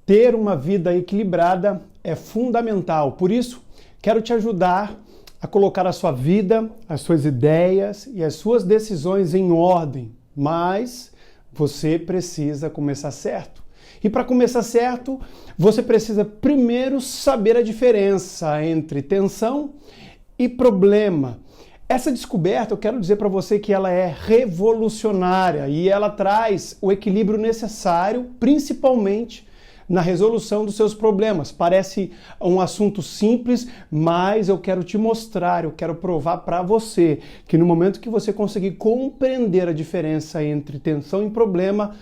Ter uma vida equilibrada é fundamental. Por isso, quero te ajudar a colocar a sua vida, as suas ideias e as suas decisões em ordem. Mas você precisa começar certo. E para começar certo, você precisa primeiro saber a diferença entre tensão e problema. Essa descoberta, eu quero dizer para você que ela é revolucionária e ela traz o equilíbrio necessário, principalmente na resolução dos seus problemas. Parece um assunto simples, mas eu quero te mostrar, eu quero provar para você que no momento que você conseguir compreender a diferença entre tensão e problema,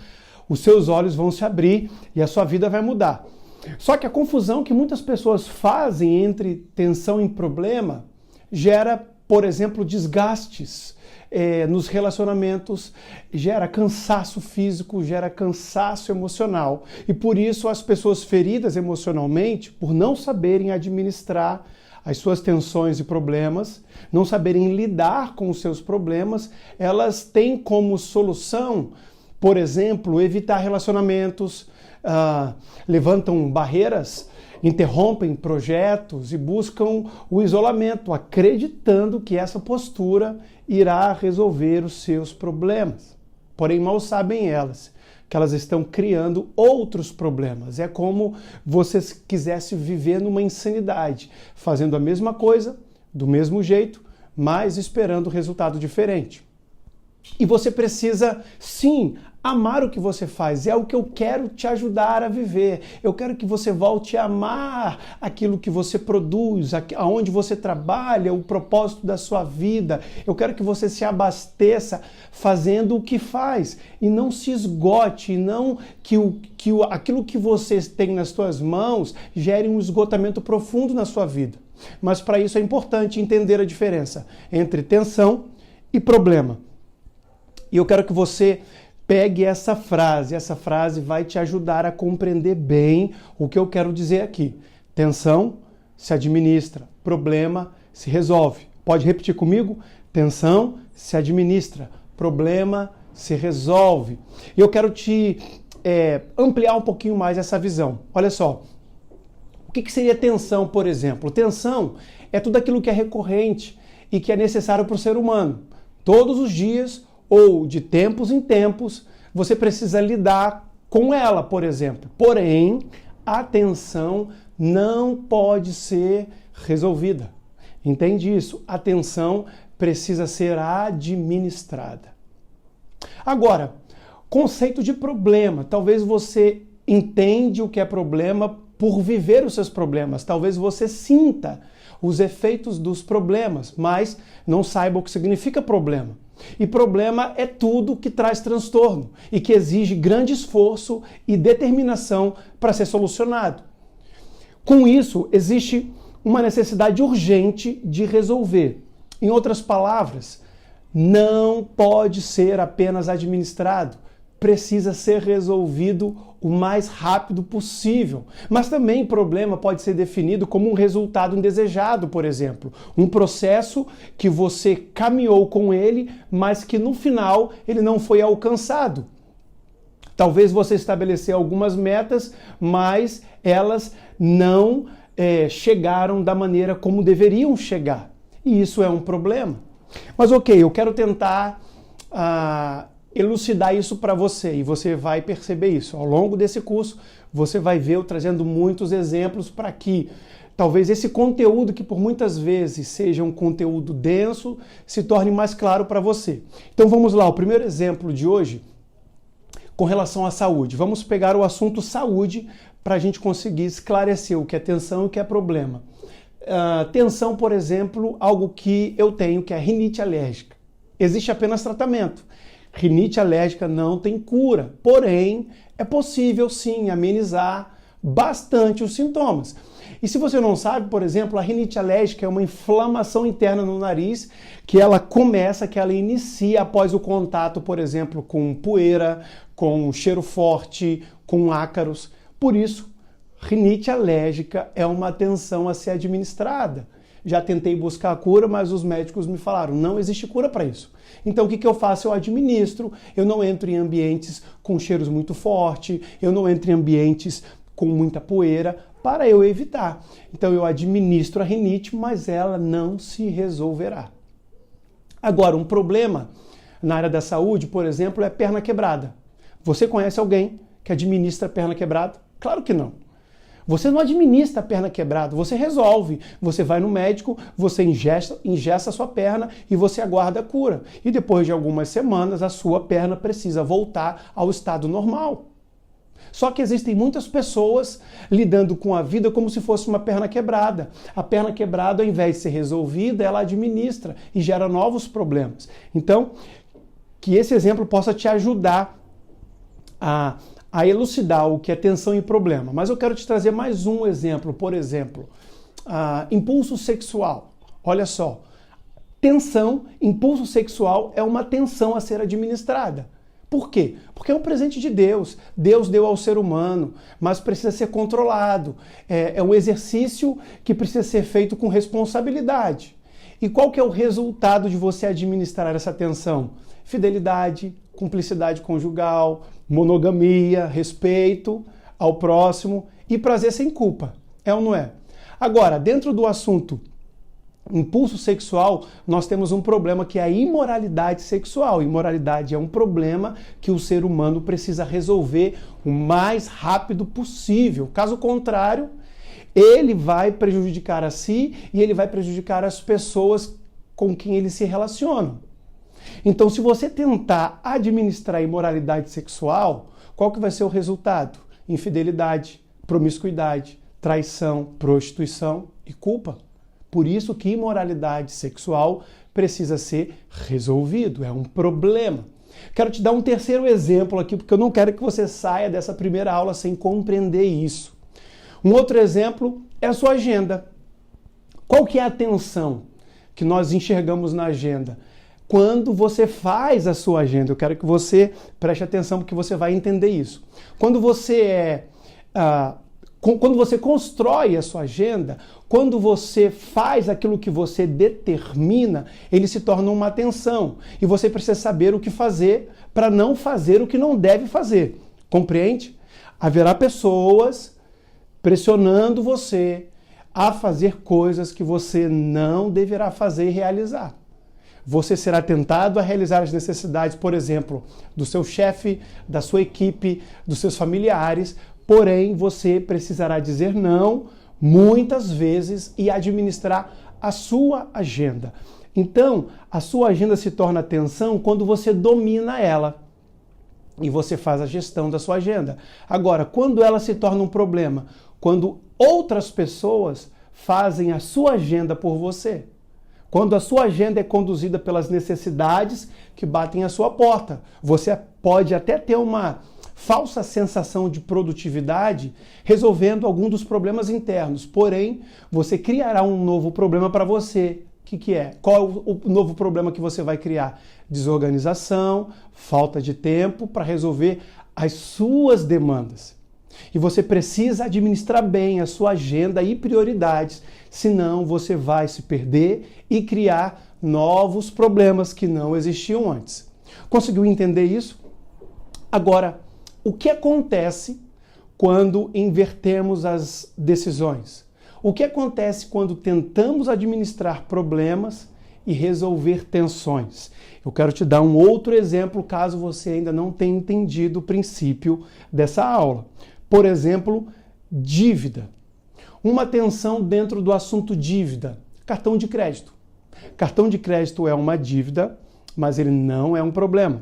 os seus olhos vão se abrir e a sua vida vai mudar. Só que a confusão que muitas pessoas fazem entre tensão e problema gera, por exemplo, desgastes nos relacionamentos, gera cansaço físico, gera cansaço emocional. E por isso as pessoas feridas emocionalmente, por não saberem administrar as suas tensões e problemas, não saberem lidar com os seus problemas, elas têm como solução, por exemplo, evitar relacionamentos, levantam barreiras, interrompem projetos e buscam o isolamento, acreditando que essa postura irá resolver os seus problemas. Porém, mal sabem elas que elas estão criando outros problemas. É como você quisesse viver numa insanidade, fazendo a mesma coisa, do mesmo jeito, mas esperando resultado diferente. E você precisa, sim, amar o que você faz. É o que eu quero te ajudar a viver. Eu quero que você volte a amar aquilo que você produz, aonde você trabalha, o propósito da sua vida. Eu quero que você se abasteça fazendo o que faz e não se esgote, e não que aquilo que você tem nas suas mãos gere um esgotamento profundo na sua vida. Mas para isso é importante entender a diferença entre tensão e problema. E eu quero que você pegue essa frase vai te ajudar a compreender bem o que eu quero dizer aqui. Tensão se administra, problema se resolve. Pode repetir comigo? Tensão se administra, problema se resolve. E eu quero te ampliar um pouquinho mais essa visão. Olha só, o que seria tensão, por exemplo? Tensão é tudo aquilo que é recorrente e que é necessário para o ser humano. Todos os dias, ou de tempos em tempos, você precisa lidar com ela, por exemplo. Porém, a tensão não pode ser resolvida. Entende isso? A tensão precisa ser administrada. Agora, conceito de problema. Talvez você entende o que é problema por viver os seus problemas. Talvez você sinta os efeitos dos problemas, mas não saiba o que significa problema. E problema é tudo que traz transtorno e que exige grande esforço e determinação para ser solucionado. Com isso, existe uma necessidade urgente de resolver. Em outras palavras, não pode ser apenas administrado, precisa ser resolvido o mais rápido possível. Mas também problema pode ser definido como um resultado indesejado, por exemplo. Um processo que você caminhou com ele, mas que no final ele não foi alcançado. Talvez você estabeleceu algumas metas, mas elas não chegaram da maneira como deveriam chegar. E isso é um problema. Mas ok, eu quero tentar elucidar isso para você e você vai perceber isso. Ao longo desse curso, você vai ver eu trazendo muitos exemplos para que talvez esse conteúdo, que por muitas vezes seja um conteúdo denso, se torne mais claro para você. Então vamos lá, o primeiro exemplo de hoje, com relação à saúde. Vamos pegar o assunto saúde para a gente conseguir esclarecer o que é tensão e o que é problema. Tensão, por exemplo, algo que eu tenho, que é rinite alérgica. Existe apenas tratamento. Rinite alérgica não tem cura, porém é possível sim amenizar bastante os sintomas. E se você não sabe, por exemplo, a rinite alérgica é uma inflamação interna no nariz que ela inicia após o contato, por exemplo, com poeira, com cheiro forte, com ácaros. Por isso, rinite alérgica é uma tensão a ser administrada. Já tentei buscar a cura, mas os médicos me falaram, não existe cura para isso. Então o que eu faço? Eu administro, eu não entro em ambientes com cheiros muito fortes, eu não entro em ambientes com muita poeira para eu evitar. Então eu administro a rinite, mas ela não se resolverá. Agora, um problema na área da saúde, por exemplo, é perna quebrada. Você conhece alguém que administra perna quebrada? Claro que não. Você não administra a perna quebrada, você resolve. Você vai no médico, você engessa a sua perna e você aguarda a cura. E depois de algumas semanas, a sua perna precisa voltar ao estado normal. Só que existem muitas pessoas lidando com a vida como se fosse uma perna quebrada. A perna quebrada, ao invés de ser resolvida, ela administra e gera novos problemas. Então, que esse exemplo possa te ajudar a elucidar o que é tensão e problema. Mas eu quero te trazer mais um exemplo. Por exemplo, impulso sexual. Olha só, tensão, impulso sexual é uma tensão a ser administrada. Por quê? Porque é um presente de Deus. Deus deu ao ser humano, mas precisa ser controlado. É um exercício que precisa ser feito com responsabilidade. E qual que é o resultado de você administrar essa tensão? Fidelidade, cumplicidade conjugal, monogamia, respeito ao próximo e prazer sem culpa. É ou não é? Agora, dentro do assunto impulso sexual, nós temos um problema que é a imoralidade sexual. Imoralidade é um problema que o ser humano precisa resolver o mais rápido possível. Caso contrário, ele vai prejudicar a si e ele vai prejudicar as pessoas com quem ele se relaciona. Então, se você tentar administrar a imoralidade sexual, qual que vai ser o resultado? Infidelidade, promiscuidade, traição, prostituição e culpa. Por isso que imoralidade sexual precisa ser resolvido, é um problema. Quero te dar um terceiro exemplo aqui, porque eu não quero que você saia dessa primeira aula sem compreender isso. Um outro exemplo é a sua agenda. Qual que é a tensão que nós enxergamos na agenda? Quando você faz a sua agenda, eu quero que você preste atenção porque você vai entender isso. Quando você constrói a sua agenda, quando você faz aquilo que você determina, ele se torna uma tensão. E você precisa saber o que fazer para não fazer o que não deve fazer. Compreende? Haverá pessoas pressionando você a fazer coisas que você não deverá fazer e realizar. Você será tentado a realizar as necessidades, por exemplo, do seu chefe, da sua equipe, dos seus familiares, porém você precisará dizer não muitas vezes e administrar a sua agenda. Então, a sua agenda se torna tensão quando você domina ela e você faz a gestão da sua agenda. Agora, quando ela se torna um problema, quando outras pessoas fazem a sua agenda por você, quando a sua agenda é conduzida pelas necessidades que batem à sua porta, você pode até ter uma falsa sensação de produtividade resolvendo algum dos problemas internos, porém, você criará um novo problema para você. O que é? Qual é o novo problema que você vai criar? Desorganização, falta de tempo para resolver as suas demandas. E você precisa administrar bem a sua agenda e prioridades, senão você vai se perder e criar novos problemas que não existiam antes. Conseguiu entender isso? Agora, o que acontece quando invertemos as decisões? O que acontece quando tentamos administrar problemas e resolver tensões? Eu quero te dar um outro exemplo, caso você ainda não tenha entendido o princípio dessa aula. Por exemplo, dívida. Uma tensão dentro do assunto dívida. Cartão de crédito. Cartão de crédito é uma dívida, mas ele não é um problema.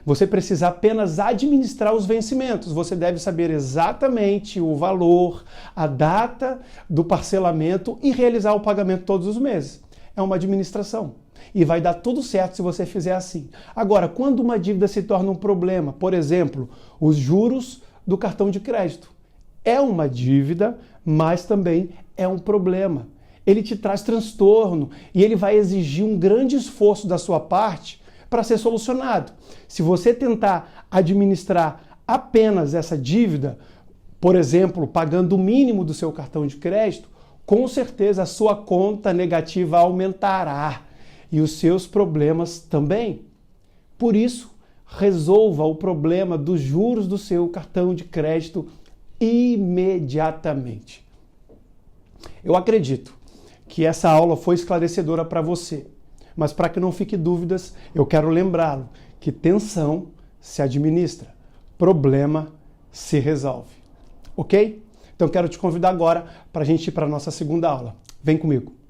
Você precisa apenas administrar os vencimentos. Você deve saber exatamente o valor, a data do parcelamento e realizar o pagamento todos os meses. É uma administração. E vai dar tudo certo se você fizer assim. Agora, quando uma dívida se torna um problema, por exemplo, os juros do cartão de crédito. É uma dívida, mas também é um problema. Ele te traz transtorno e ele vai exigir um grande esforço da sua parte para ser solucionado. Se você tentar administrar apenas essa dívida, por exemplo, pagando o mínimo do seu cartão de crédito, com certeza a sua conta negativa aumentará e os seus problemas também. Por isso, resolva o problema dos juros do seu cartão de crédito imediatamente. Eu acredito que essa aula foi esclarecedora para você, mas para que não fique dúvidas, eu quero lembrá-lo que tensão se administra, problema se resolve. Ok? Então quero te convidar agora para a gente ir para a nossa segunda aula. Vem comigo.